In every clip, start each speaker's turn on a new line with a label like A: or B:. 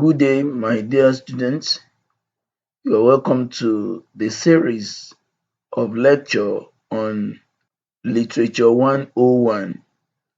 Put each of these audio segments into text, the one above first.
A: Good day, my dear students. You are welcome to the series of lecture on Literature 101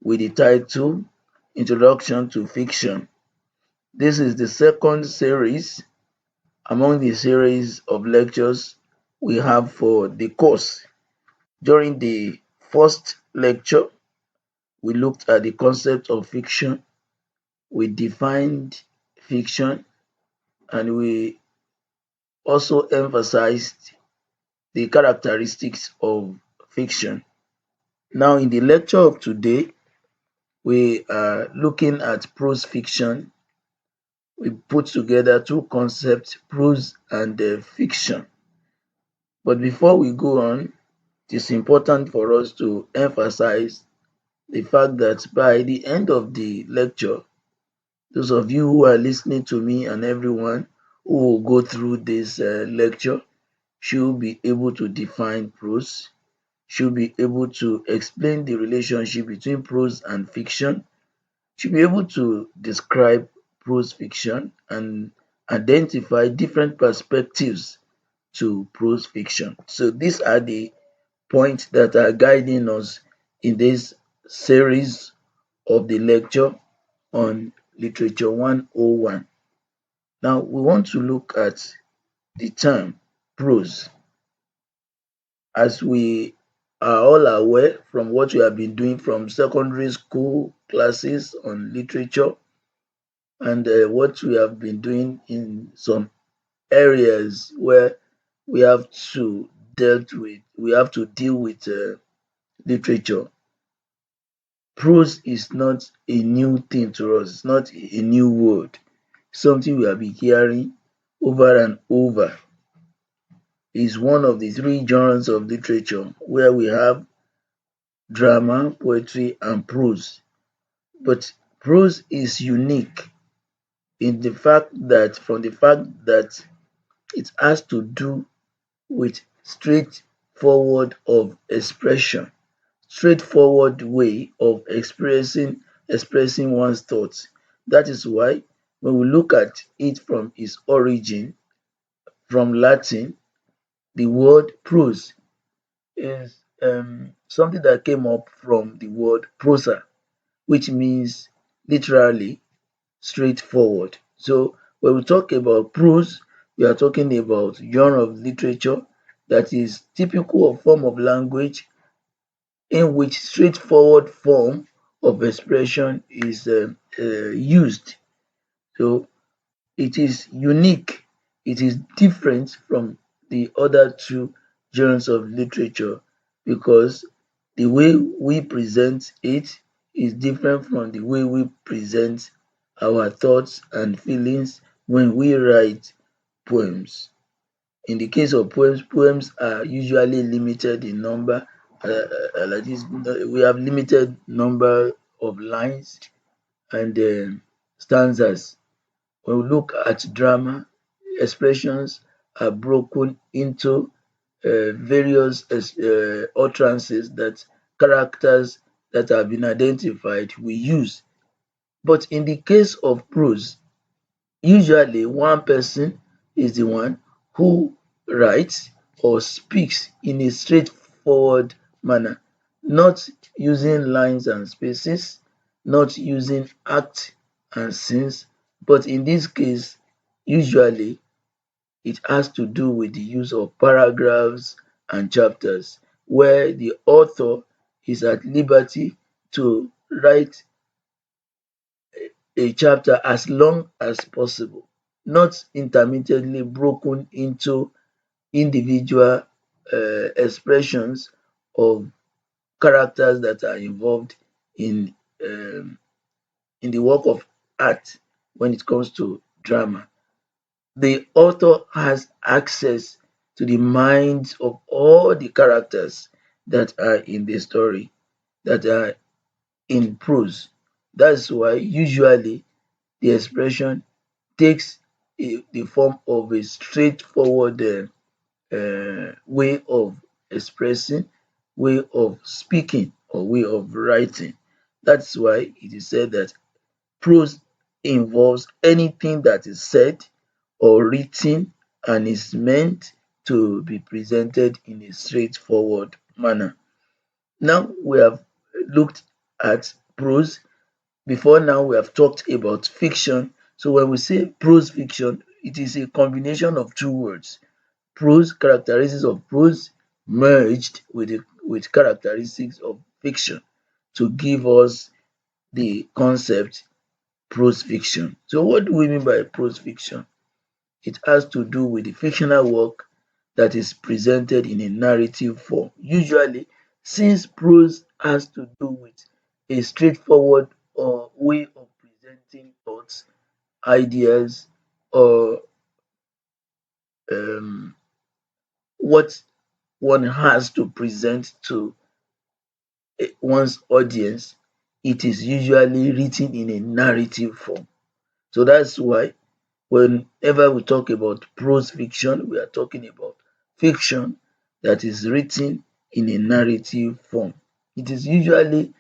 A: with the title Introduction to Fiction. This is the second series among the series of lectures we have for the course. During the first lecture, we looked at the concept of fiction, we defined fiction, and we also emphasized the characteristics of fiction. Now, in the lecture of today, we are looking at prose fiction. We put together two concepts, prose and fiction. But before we go on, it is important for us to emphasize the fact that by the end of the lecture, those of you who are listening to me and everyone who will go through this lecture should be able to define prose, should be able to explain the relationship between prose and fiction, should be able to describe prose fiction and identify different perspectives to prose fiction. So these are the points that are guiding us in this series of the lecture on Literature 101. Now we want to look at the term prose. As we are all aware from what we have been doing from secondary school classes on literature and what we have been doing in some areas where we have to deal with literature. Prose is not a new thing to us. It's not a new word. Something we have been hearing over and over. Is one of the three genres of literature where we have drama, poetry, and prose. But prose is unique in the fact that it has to do with straightforward of expression, straightforward way of expressing one's thoughts. That is why when we look at it from its origin, from Latin, the word prose is something that came up from the word prosa, which means literally straightforward. So when we talk about prose, we are talking about genre of literature that is typical of form of language in which straightforward form of expression is used. So it is unique, it is different from the other two genres of literature because the way we present it is different from the way we present our thoughts and feelings when we write poems. In the case of poems, poems are usually limited in number. Like this, we have limited number of lines and stanzas. When we look at drama, expressions are broken into various utterances that characters that have been identified we use. But in the case of prose, usually one person is the one who writes or speaks in a straightforward manner, not using lines and spaces, not using acts and scenes, but in this case, usually it has to do with the use of paragraphs and chapters, where the author is at liberty to write a chapter as long as possible, not intermittently broken into individual expressions of characters that are involved in um, in the work of art when it comes to drama. The author has access to the minds of all the characters that are in the story, that are in prose. That's why usually the expression takes the form of a straightforward way of expressing, way of speaking, or way of writing. That's why it is said that prose involves anything that is said or written and is meant to be presented in a straightforward manner. Now we have looked at prose. Before now, we have talked about fiction. So when we say prose fiction, it is a combination of two words. Prose, characteristics of prose merged with characteristics of fiction to give us the concept prose fiction. So what do we mean by prose fiction? It has to do with the fictional work that is presented in a narrative form. Usually, since prose has to do with a straightforward or way of presenting thoughts, ideas, or um, what one has to present to one's audience, it is usually written in a narrative form. So that's why whenever we talk about prose fiction, we are talking about fiction that is written in a narrative form. It is usually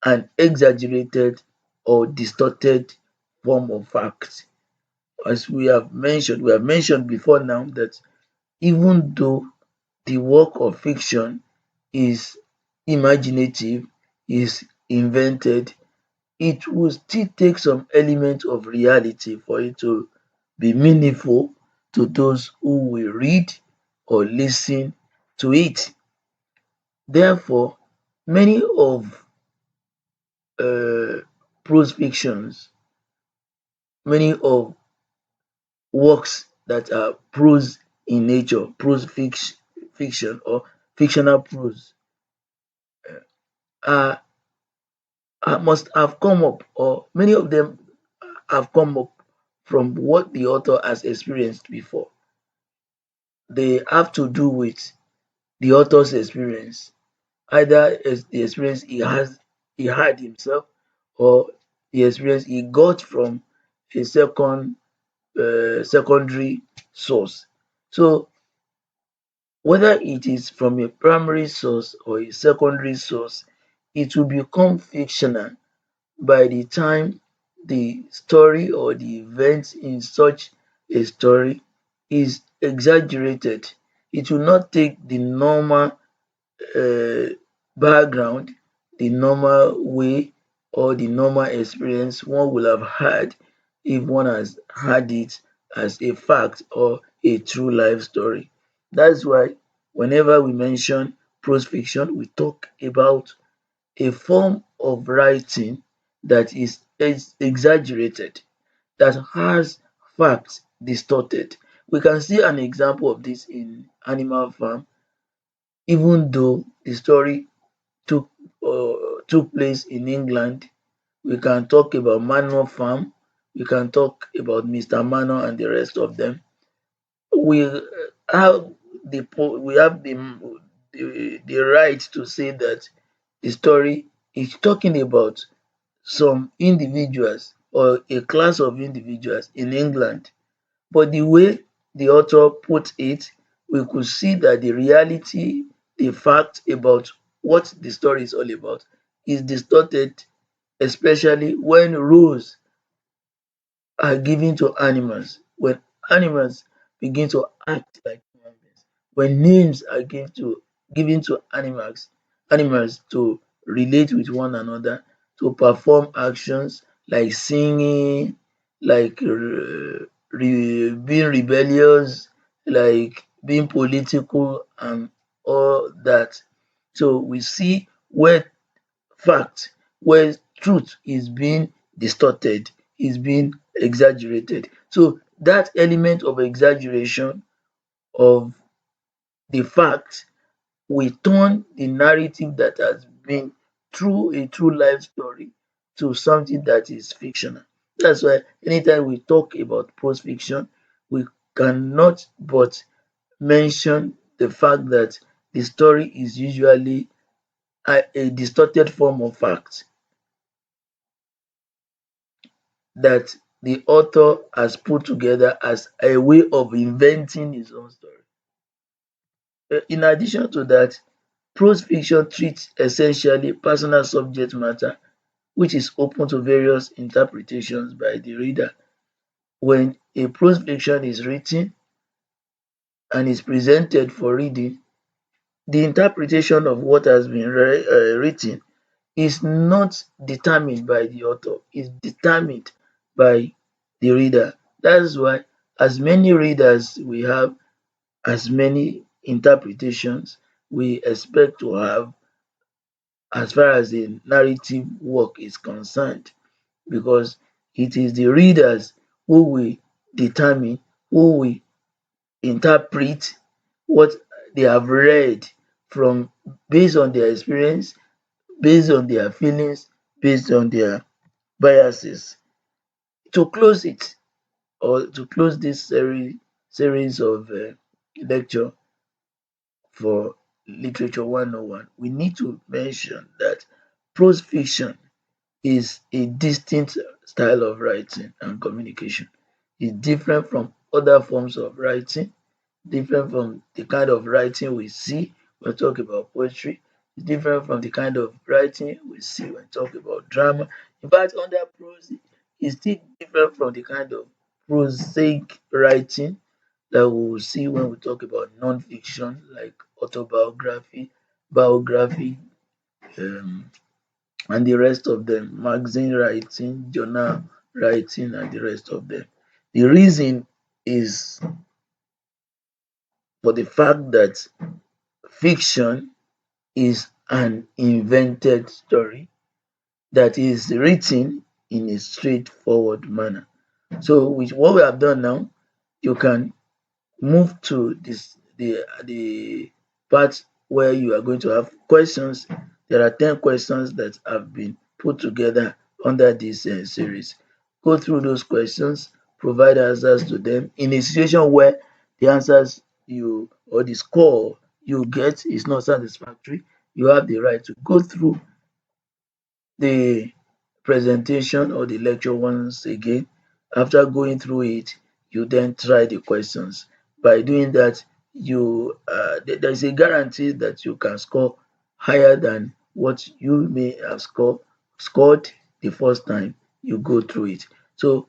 A: an exaggerated or distorted form of fact. As we have mentioned before now that even though the work of fiction is imaginative, is invented, it will still take some element of reality for it to be meaningful to those who will read or listen to it. Therefore, many of prose fictions, many of works that are prose in nature, fiction or fictional prose, are, must have come up, or many of them have come up from what the author has experienced before. They have to do with the author's experience, either as the experience he had himself, or the experience he got from a secondary source. So whether it is from a primary source or a secondary source, it will become fictional by the time the story or the events in such a story is exaggerated. It will not take the normal background, the normal way or the normal experience one will have had if one has had it as a fact or a true life story. That's why whenever we mention prose fiction, we talk about a form of writing that is exaggerated, that has facts distorted. We can see an example of this in Animal Farm, even though the story took took place in England. We can talk about Manor Farm. We can talk about Mr. Manor and the rest of them. We have we have the right to say that the story is talking about some individuals or a class of individuals in England. But the way the author put it, we could see that the reality, the fact about what the story is all about is distorted, especially when roles are given to animals, when animals begin to act like human beings, when names are given to animals to relate with one another, to perform actions like singing, like being rebellious, like being political, and all that. So we see where fact, where truth is being distorted, is being exaggerated. So that element of exaggeration of the fact will turn the narrative that has been through a true life story to something that is fictional. That's why anytime we talk about prose fiction, we cannot but mention the fact that the story is usually a distorted form of fact that the author has put together as a way of inventing his own story. In addition to that, prose fiction treats essentially personal subject matter which is open to various interpretations by the reader. When a prose fiction is written and is presented for reading, the interpretation of what has been written is not determined by the author, it's determined by the reader. That's why as many readers we have, as many interpretations we expect to have as far as the narrative work is concerned, because it is the readers who will determine, who will interpret what they have read from, based on their experience, based on their feelings, based on their biases. To close it, or to close this series of lecture for Literature 101, we need to mention that prose fiction is a distinct style of writing and communication. It's different from other forms of writing, different from the kind of writing we see when we talk about poetry. It's different from the kind of writing we see when we talk about drama. In fact, under prose, it's still different from the kind of prosaic writing that we will see when we talk about non-fiction, like autobiography, biography, um, and the rest of them, magazine writing, journal writing, and the rest of them. The reason is for the fact that fiction is an invented story that is written in a straightforward manner. So, with what we have done now, you can move to the part where you are going to have questions. There are 10 questions that have been put together under this series. Go through those questions, provide answers to them. In a situation where the answers you, or the score you get, is not satisfactory, you have the right to go through the presentation or the lecture once again. After going through it, you then try the questions. By doing that, there's a guarantee that you can score higher than what you may have scored the first time you go through it. So,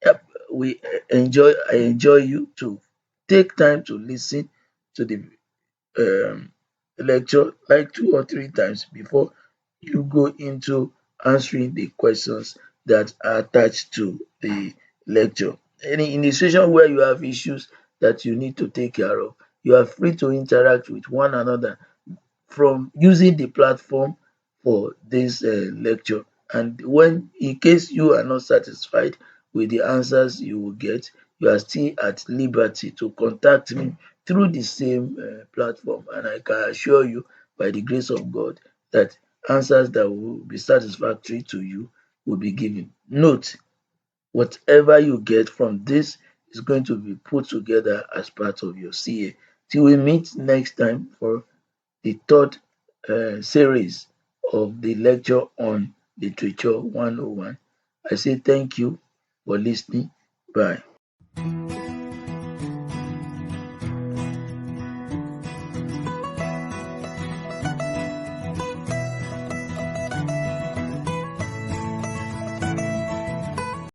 A: yep, I enjoy you to take time to listen to the um, lecture like 2 or 3 times before you go into answering the questions that are attached to the lecture. Any in the situation where you have issues that you need to take care of, you are free to interact with one another from using the platform for this lecture. And when, in case you are not satisfied with the answers you will get, you are still at liberty to contact me through the same platform. And I can assure you, by the grace of God, that answers that will be satisfactory to you will be given. Note, whatever you get from this is going to be put together as part of your CA. Till we meet next time for the third series of the lecture on Literature 101. I say thank you for listening. Bye.